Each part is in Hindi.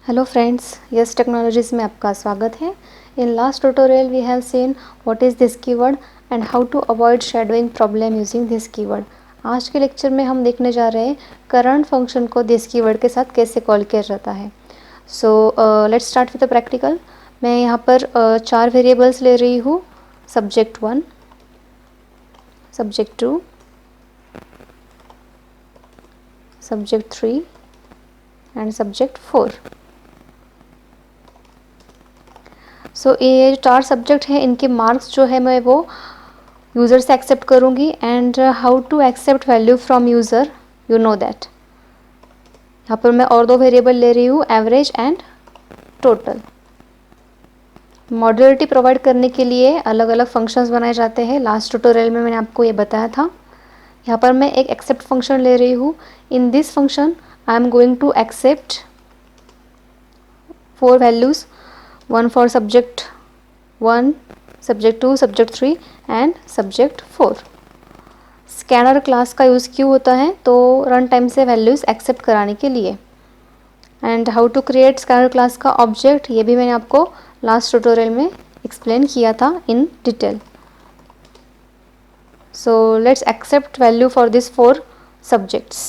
हेलो फ्रेंड्स, यस टेक्नोलॉजीज़ में आपका स्वागत है। In last tutorial we have seen what is this keyword and how to avoid shadowing problem using this keyword. आज के लेक्चर में हम देखने जा रहे हैं करंट फंक्शन को दिस कीवर्ड के साथ कैसे कॉल किया जाता है। So let's start with the practical. मैं यहाँ पर 4 वेरिएबल्स ले रही हूँ, subject 1, subject 2, subject 3 and subject 4। So ये जो 4 सब्जेक्ट हैं इनके मार्क्स जो है मैं वो यूज़र से एक्सेप्ट करूँगी। And how to accept value from user, you know that. यहाँ पर मैं और 2 वेरिएबल ले रही हूँ, average and total. Modularity provide करने के लिए अलग अलग फंक्शंस बनाए जाते हैं। लास्ट ट्यूटोरियल में मैंने आपको ये बताया था। यहाँ पर मैं एक एक्सेप्ट फंक्शन ले रही हूँ। In this function I am going to accept 4 values, 1 for subject 1, subject 2, subject 3 and subject 4। Scanner class का यूज़ क्यों होता है? तो रन टाइम से वैल्यूज़ एक्सेप्ट कराने के लिए। And how to create scanner class का ऑब्जेक्ट, ये भी मैंने आपको लास्ट ट्यूटोरियल में एक्सप्लेन किया था in detail. So let's accept value for this 4 subjects.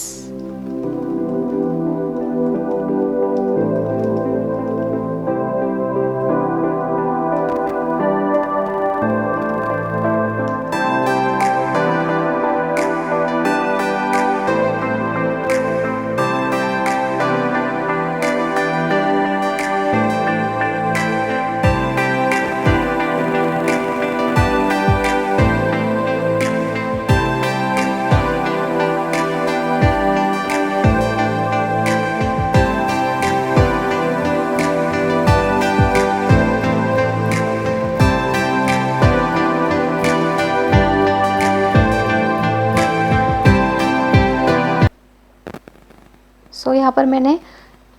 So यहाँ पर मैंने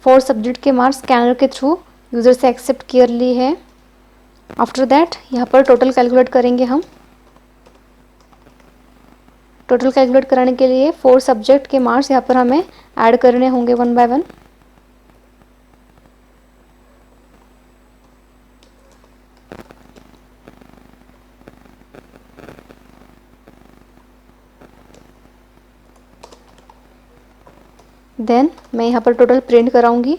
4 सब्जेक्ट के मार्क्स स्कैनर के थ्रू यूज़र से एक्सेप्ट कर ली है। आफ्टर दैट यहाँ पर टोटल कैलकुलेट करेंगे हम। टोटल कैलकुलेट कराने के लिए 4 सब्जेक्ट के मार्क्स यहाँ पर हमें ऐड करने होंगे 1 by 1। देन मैं यहाँ पर टोटल प्रिंट कराऊंगी।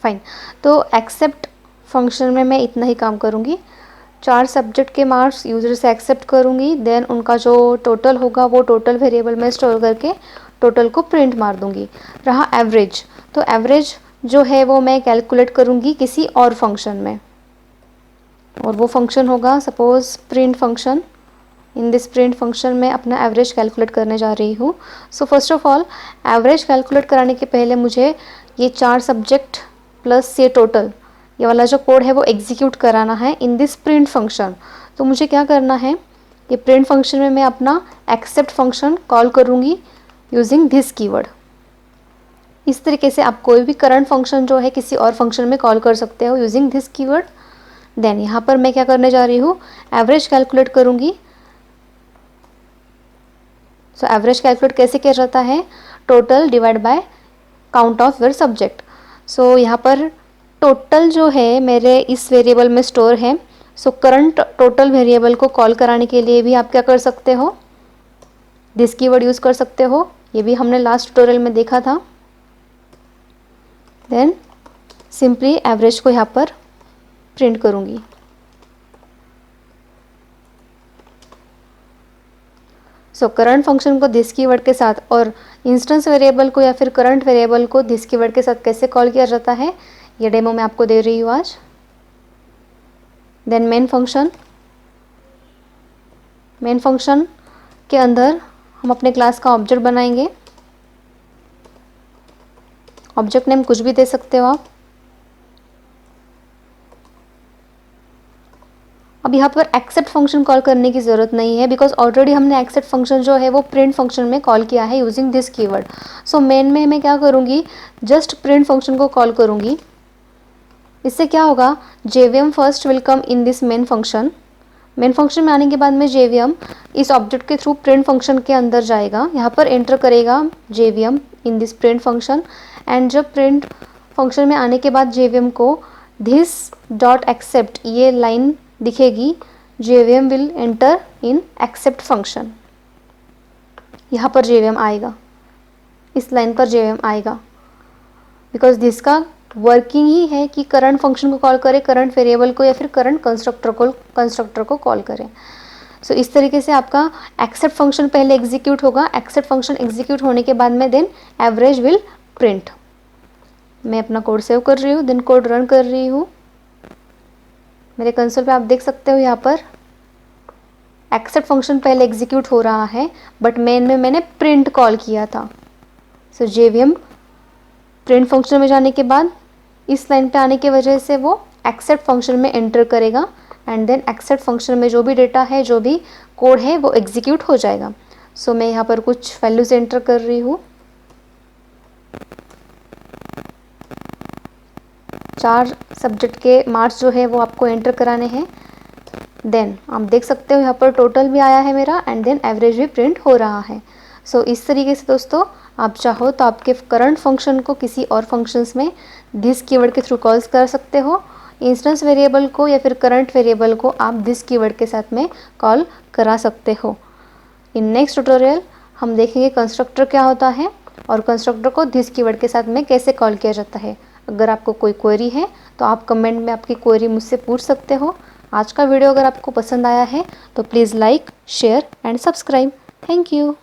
फाइन, तो एक्सेप्ट फंक्शन में मैं इतना ही काम करूँगी। 4 सब्जेक्ट के मार्क्स यूज़र से एक्सेप्ट करूँगी, देन उनका जो टोटल होगा वो टोटल वेरिएबल में स्टोर करके टोटल को प्रिंट मार दूँगी। रहा एवरेज, तो एवरेज जो है वो मैं कैलकुलेट करूँगी किसी और फंक्शन में, और वो फंक्शन होगा suppose print function. In this print function में अपना एवरेज कैलकुलेट करने जा रही हूँ। So first of all average calculate कराने के पहले मुझे ये 4 सब्जेक्ट प्लस ये टोटल, ये वाला जो कोड है वो एग्जीक्यूट कराना है इन दिस प्रिंट फंक्शन। तो मुझे क्या करना है, ये प्रिंट फंक्शन में मैं अपना एक्सेप्ट फंक्शन कॉल करूँगी यूजिंग दिस कीवर्ड। इस तरीके से आप कोई भी करंट फंक्शन जो है किसी और फंक्शन में कॉल कर सकते हो यूजिंग दिस कीवर्ड। देन यहाँ पर मैं क्या करने जा रही हूँ, एवरेज कैलकुलेट करूँगी। सो एवरेज कैलकुलेट कैसे किया जाता है, total divide by count of your subject. So यहाँ पर टोटल जो है मेरे इस वेरिएबल में स्टोर है। सो करंट टोटल वेरिएबल को कॉल कराने के लिए भी आप क्या कर सकते हो, दिस कीवर्ड यूज़ कर सकते हो। ये भी हमने लास्ट ट्यूटोरियल में देखा था। देन सिंपली एवरेज को यहाँ पर प्रिंट करूँगी। सो करंट फंक्शन को दिस कीवर्ड के साथ और इंस्टेंस वेरिएबल को या फिर करंट वेरिएबल को दिस कीवर्ड के साथ कैसे कॉल किया जाता है, ये डेमो मैं आपको दे रही हूँ आज। देन मेन फंक्शन के अंदर हम अपने क्लास का ऑब्जेक्ट बनाएंगे। ऑब्जेक्ट नेम कुछ भी दे सकते हो आप। अब यहाँ पर एक्सेप्ट फंक्शन कॉल करने की ज़रूरत नहीं है, बिकॉज ऑलरेडी हमने एक्सेप्ट फंक्शन जो है वो प्रिंट फंक्शन में कॉल किया है using this keyword. So main में मैं क्या करूँगी, जस्ट प्रिंट फंक्शन को कॉल करूँगी। इससे क्या होगा, JVM first will come in this main function, main function में आने के बाद में जेवीएम इस ऑब्जेक्ट के थ्रू प्रिंट फंक्शन के अंदर जाएगा, यहाँ पर एंटर करेगा JVM in this print function. And जब प्रिंट फंक्शन में आने के बाद जेवीएम को दिस डॉट एक्सेप्ट ये लाइन दिखेगी, JVM will enter in accept function. यहाँ पर जेवीएम आएगा, इस लाइन पर जेवीएम आएगा, बिकॉज दिस का वर्किंग ही है कि करंट फंक्शन को कॉल करें, करंट वेरिएबल को, या फिर करंट कंस्ट्रक्टर को कॉल करें। सो इस तरीके से आपका एक्सेप्ट फंक्शन पहले एग्जीक्यूट होगा। एक्सेप्ट फंक्शन एग्जीक्यूट होने के बाद में देन एवरेज विल प्रिंट। मैं अपना कोड सेव कर रही हूँ, देन कोड रन कर रही हूँ। मेरे कंसोल पे आप देख सकते हो यहाँ पर एक्सेप्ट फंक्शन पहले एग्जीक्यूट हो रहा है, बट मेन में मैंने प्रिंट कॉल किया था। सो जेवीएम प्रिंट फंक्शन में जाने के बाद इस लाइन पे आने की वजह से वो एक्सेप्ट फंक्शन में एंटर करेगा, एंड देन एक्सेप्ट फंक्शन में जो भी डेटा है, जो भी कोड है, वो एग्जीक्यूट हो जाएगा। सो मैं यहाँ पर कुछ वैल्यूज एंटर कर रही हूँ। 4 सब्जेक्ट के मार्क्स जो है वो आपको एंटर कराने हैं। देन आप देख सकते हो यहाँ पर टोटल भी आया है मेरा, एंड देन एवरेज भी प्रिंट हो रहा है। सो इस तरीके से दोस्तों आप चाहो तो आपके करंट फंक्शन को किसी और फंक्शंस में दिस कीवर्ड के थ्रू कॉल्स कर सकते हो। इंस्टेंस वेरिएबल को या फिर करंट वेरिएबल को आप दिस कीवर्ड के साथ में कॉल करा सकते हो। इन नेक्स्ट ट्यूटोरियल हम देखेंगे कंस्ट्रक्टर क्या होता है और कंस्ट्रक्टर को दिस कीवर्ड के साथ में कैसे कॉल किया जाता है। अगर आपको कोई क्वेरी है तो आप कमेंट में आपकी क्वेरी मुझसे पूछ सकते हो। आज का वीडियो अगर आपको पसंद आया है तो please like, share and subscribe. Thank you.